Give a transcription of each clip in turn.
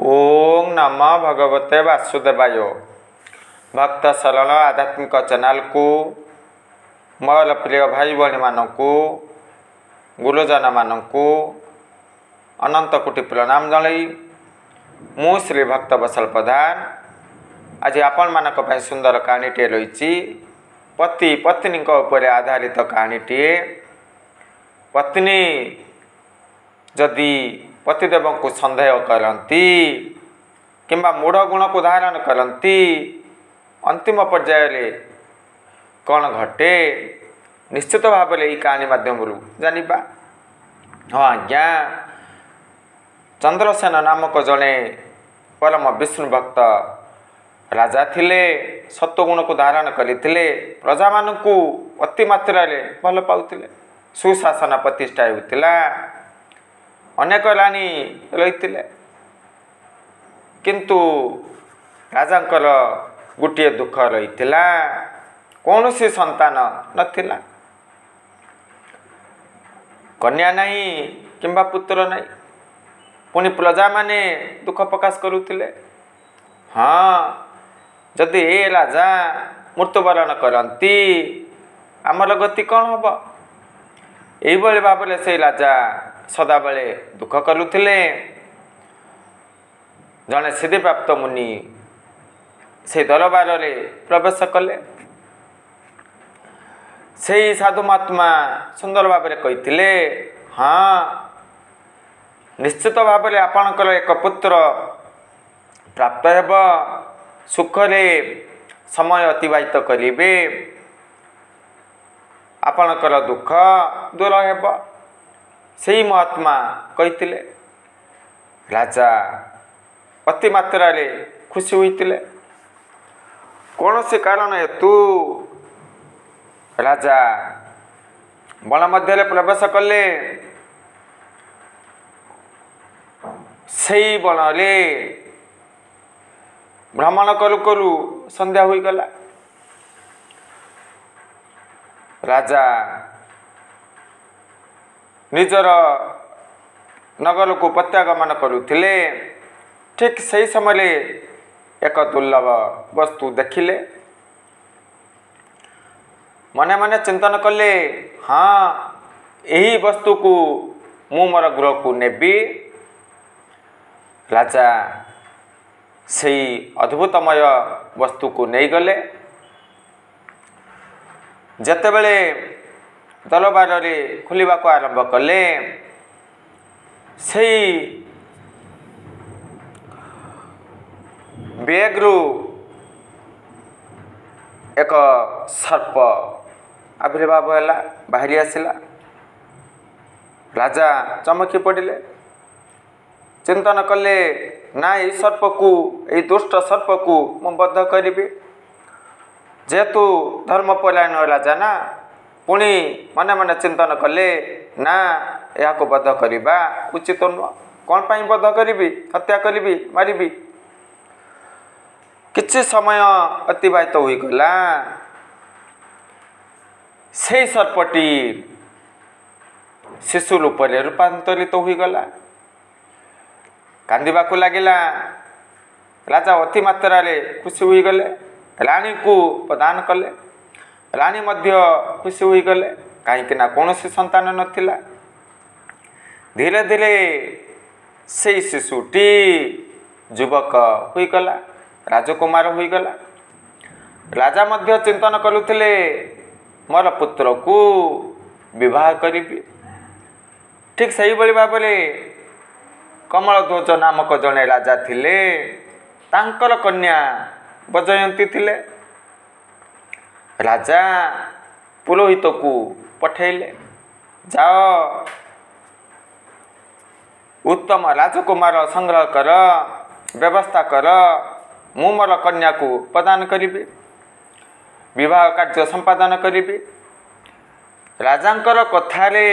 ओम नमो भगवते वासुदेवाय। भक्त सरल आध्यात्मिक चैनल को मोर प्रिय भाई भाई मानू गुरुजन मानू अनंत कोटि प्रणाम जनाई मु श्री भक्त बसल प्रधान आज आपण मानक पय सुंदर कहानीटे रही पति पत्नी उपर आधारित कहानीटे। पत्नी जदि पतिदेव को संदेह करती किंबा मूढ़ गुण को धारण करती अंतिम पर्याय कौन घटे निश्चित भाव में कहानी माध्यम जानिबा। हाँ आज्ञा चंद्रसेन नामक जड़े परम विष्णु भक्त राजा थिले सत्वगुण को धारण करते प्रजा मानू अति मात्रा भल पाउथिले सुशासन प्रतिष्ठा होता अनेक राणी रही किंतु राजांकर गोटे दुख रही कौन सी संतान नथिला कन्या नहीं किंबा पुत्र नहीं पुणी प्रजा माने दुख प्रकाश करुथिले। हाँ जदि ए राजा मृत्युवरण करती आमर गति कौन हम यही भाव से राजा सदा बेले दुख करुथिले। जड़े सिद्धिप्राप्त मुनि से दरबार रे प्रवेश कले से साधु महात्मा सुंदर भाव में कही हाँ निश्चित भाव में आपणकर एक पुत्र प्राप्त हेब सुखरे समय अतिबाहित करेंगे आपणकर दुख दूर हेब से महात्मा कही राजा अति मात्रा रे खुशी होते कौन से कारण हेतु राजा बन मध्य प्रवेश कले से बन रे भ्रमण करू करू संध्या हो गला। राजा निजर नगर को प्रत्यागमन करुथिले ठीक सही समय एक दुर्लभ वस्तु देखिले मने मने चिंतन कले हाँ यही वस्तु को मु मोर गृह को नेबी। राजा से अद्भुतमय वस्तु को नहीं गले जेतेबेले दरबार रे खोलिबा को आरंभ कले से बैग्रु एक सर्प आविर्भाव है बाहरी आसला। राजा चमकी पड़े चिंतन कले ना ये सर्प को ये दुष्ट सर्प को मु बद्ध करी जेहेतु धर्मपरायण राजा ना पुणी मने मने चिंतन कले ना या को बद्ध करवा उचित नुह कौन पाई बद्ध करी हत्या करी मारी किछि समय अतिबाहित हो गला से सर्पटी शिशु रूप में रूपांतरित हो गला कांदिबा को लगिला। राजा अति मात्रा रे खुशी हो गले रानी को प्रदान कले रानी मध्य खुशी हो गले कहीं कौन सी संतान नथिला। धीरे धीरे से शिशुटी युवक हो गला राजकुमार हो गला। राजा मध्य चिंतन करुथिले मोर पुत्र को विवाह करी ठीक सही भाव में कमलध्वज नामक जड़े राजा थिले तांकर कन्या वजयंती थिले। राजा पुरोहित को पठेले जाओ उत्तम राजकुमार संग्रह कर व्यवस्था कर मु मोर कन्या को प्रदान करी विवाह कार्य संपादन करी। राजांकर कथारे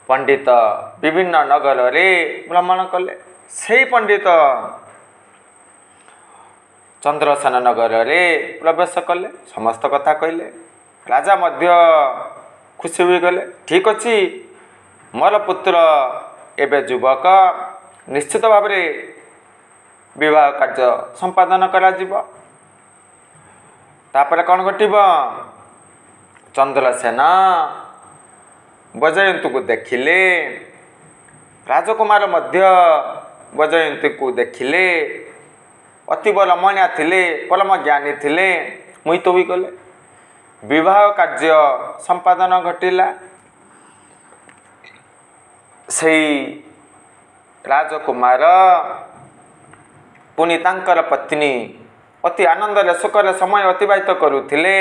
पंडित विभिन्न नगर रे भ्रमण कले से पंडित चंद्रसेन नगर रे प्रवेश कले समस्त कथा कहले। राजा मध्य खुशी हो गले ठीक अच्छी मोर पुत्र एबे युवक निश्चित भाव में विवाह कार्य संपादन करा जिवो। तापर कौन घटिब चंद्रसेन वैजयंती को देखिले राजकुमार मध्य वैजयंती को देखिले अति रमणीया थिले परम ज्ञानी थिले मोहित होई गले विवाह कार्य संपादन घटिला। सेई राजकुमार पुनि तांकर पत्नी अति आनंद सुखर समय अतिबाहित करुथिले।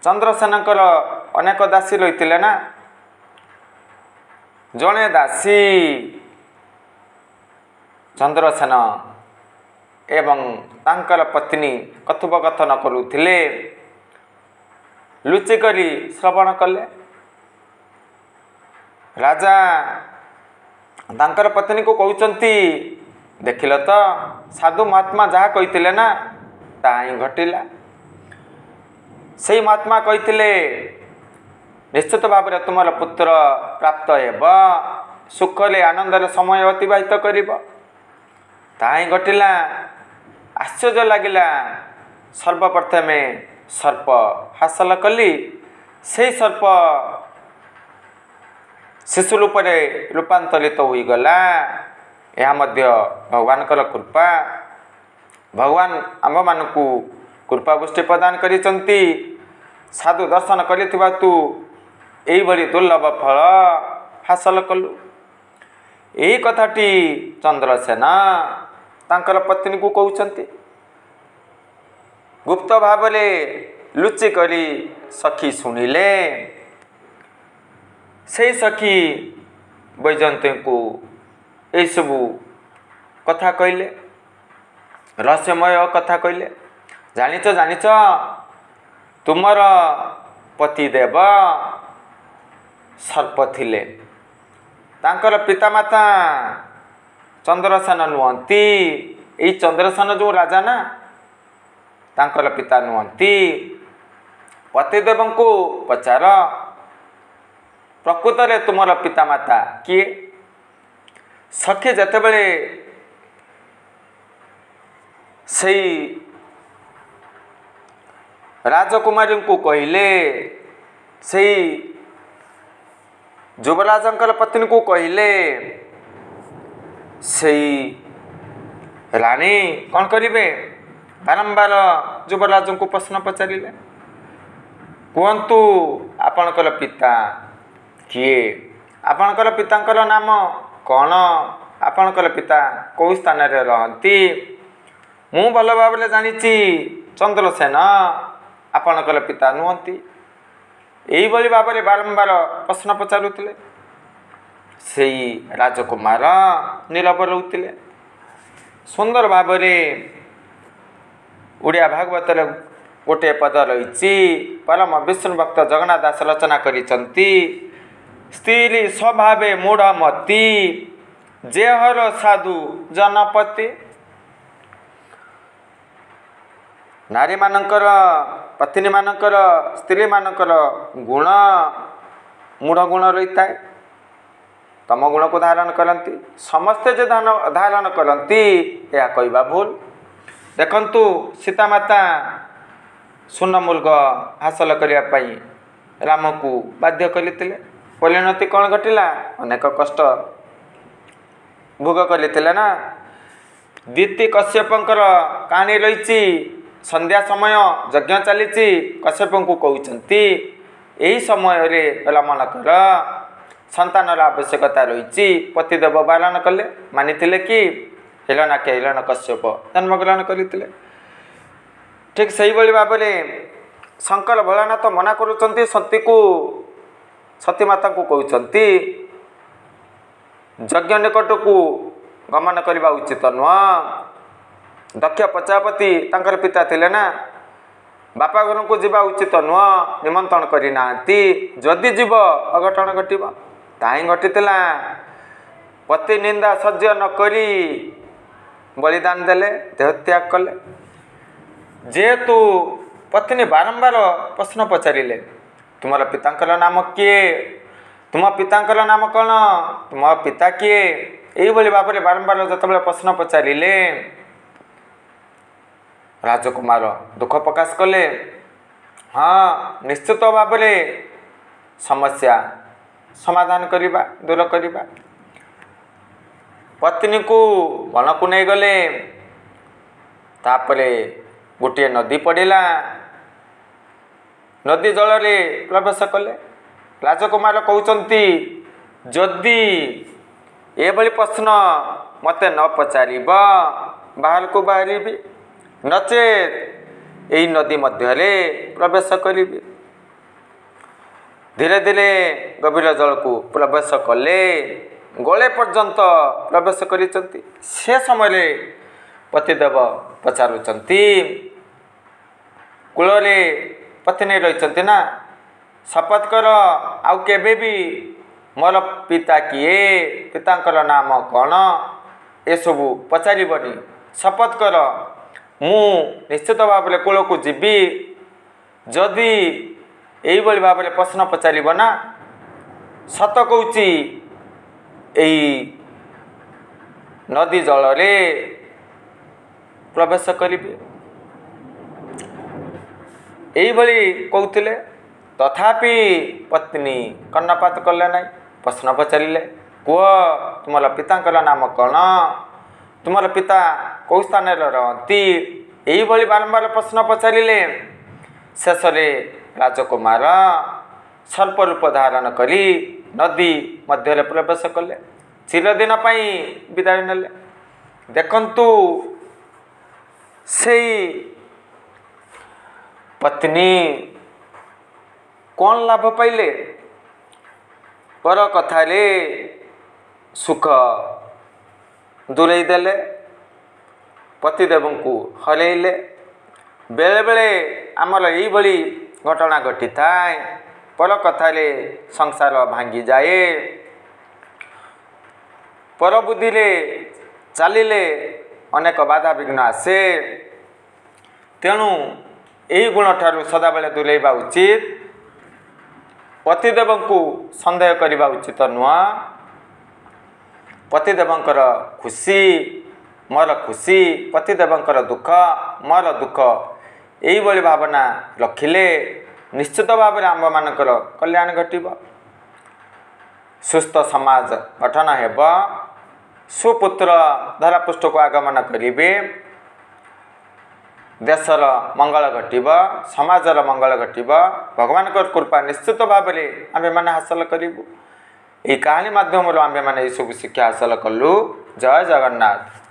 चंद्रसेनकर अनेक दासी रही ना जड़े दासी चंद्रसेन एवं तांकर पत्नी कथोपकथन करुथिले लुचिकरी श्रवण कले। राजा तांकर पत्नी को कहउचंती देखिल तो साधु महात्मा जहाँ कही ना ता ही घटिला। से महात्मा कही निश्चित भाव में तुम पुत्र प्राप्त हेब सुखले आनंद समय अतिबाहित कर ताही घटिला। आश्चर्य लगिला। सर्वप्रथमे सर्प हासिल कली से सर्प शिशु रूप में रूपांतरित हो गला। यह मध्य भगवान कृपा। भगवान आम मान कृपा गोष्ठी प्रदान करिसंती। साधु दर्शन करिथिबा तू एई भली दुर्लभ फल हासिल कलु। यही कथाटी चंद्रसेन तांकर पत्नी को कहउचंती। गुप्त भाव लुचि करी सखी शुणिले। से सखी वैजयंती को यही सबू कथा कहले रहस्यमय कथा कहले। जानिच जानिच तुमर पतिदेव सर्प थिले तांकर पितामाता चंद्रसेन नुहंती। यही चंद्रसेन जो राजा ना तांकर पिता नुहंती। पतिदेव को पचार प्रकृत रे तुमर पितामाता किए। सखी जेतेबेले सेई राजकुमारी को कहले सेई युवराजंकर पत्नी को कहले सेई रानी कौन करिवे बारंबार युवराज को प्रश्न पचारिले कहतु आपणकर पिता किए आपणकर पितांकर नाम कौन आपणकर पिता कौ स्थान रे रहंती। मु भल भाव जानी चंद्रसेन आपणकर पिता नुहंती। यही भाव में बारंबार प्रश्न पचारुले। से राजकुमार नीरव रोते। सुंदर भाव ओडिया भागवत गोटे पद रही परम विष्णु भक्त जगन्नाथ दास रचना करिसंती। स्त्री स्वभावे मूढ़मती जेहर साधु जनपति। नारी मानकर पत्नी मानकर स्त्री मानकर गुण मूढ़ गुण रही है। तम गुण को धारण करती समस्ते जे धारण करती यह कहवा भूल। देखंतु सीतामाता सुनमुर्ग हासिल करने राम को बाध्य करते। परिणति कौन घटिला अनेक कष्ट भोग करते ना। दीति कश्यपंकर कहानी रही। संध्या समय यज्ञ चली कश्यप को कहते यही समय रे रामनकर संतान आवश्यकता रही। पतिदेव बारण कले मानी कि हिरण्यक हिरण्यकश्यप जन्म ग्रहण करते। ठीक से भाव में शंकर भोलानाथ मना करुँच सती को सतीमाता को कहते यज्ञ निकट को गमन करने उचित नुह। दक्ष प्रजापति तांकर पिता थिले ना बापा घर को जीवा उचित नुह निमंत्रण करना जदि जीव अघटन घटव ताही घटीला। पति निंदा सह्य न करी बलिदान देले देह त्याग कले। जेहेतु पत्नी बारंबार प्रश्न पचारिले तुमर पितांकर नाम किए तुम पितांकर नाम कौन, तुम पिता किए, यही भाव में बारंबार जो प्रश्न पचारे राजकुमार दुख प्रकाश कले। हाँ निश्चित भाव में समस्या समाधान करवा दूर करवा। पत्नी को वन को नहीं गले, तापरे गोटे नदी पड़ा, नदी जल रे प्रवेश कले। राजकुमार कहते जदि एभली प्रश्न मते न पचार बाहर को बाहरी नचेत यही नदी मध्य प्रवेश करी। धीरे धीरे गभीर जल को प्रवेश कले, गले पर्यंत प्रवेश कर से समय पतिदेव पचारुचंती कूल पत्नी रही ना, शपथ कर आउ केबे भी मोर पिता किए, पितांकर नाम कौन ए सबू पचारबनी। शपथ कर मु निश्चित भाव में कूल को जीवी, जदि यही भाव में प्रश्न पचार ना सत कहूँ यही नदी जल रे प्रवेश करी। यही कहते तथापि पत्नी कर्णपात कले ना, प्रश्न पचारे कह तुम पितांकर नाम कौन, तुम पिता कौ स्थान रहती, यही बारंबार प्रश्न पचारे। शेष राजकुमार सर्प रूप धारण करी नदी मध्य प्रवेश कले, चिरदिन विदाय नेले। देखंतु से पत्नी कौन लाभ पाइले, पर कथारे सुख दूरे देले, पतिदेव को हरइले। बेले बेले आमर यही घटना घटी थाए, पर कथारे संसार भांगी जाए, पर बुद्धि चलिले अनेक बाधा विघ्न आसे। तेणु यही गुण ठारू सदाबले दूरेबा उचित। पतिदेव को सन्देह करने उचित नुह। पतिदेवंकर खुशी मोर खुशी, पतिदेवंकर दुख मोर दुख, यही भावना रखिले निश्चित भाव में आम मानकर कल्याण घटिब, सुस्थ समाज गठन हेब, सुपुत्र धरापृष्ठ को आगमन करेंगे, देशर मंगल घटिब, समाजर मंगल घटिब, भगवान कृपा निश्चित भाव में आम मैंने हासिल करूँ। यही कहानी माध्यम आम मैंने सब शिक्षा हासिल कलु। जय जगन्नाथ।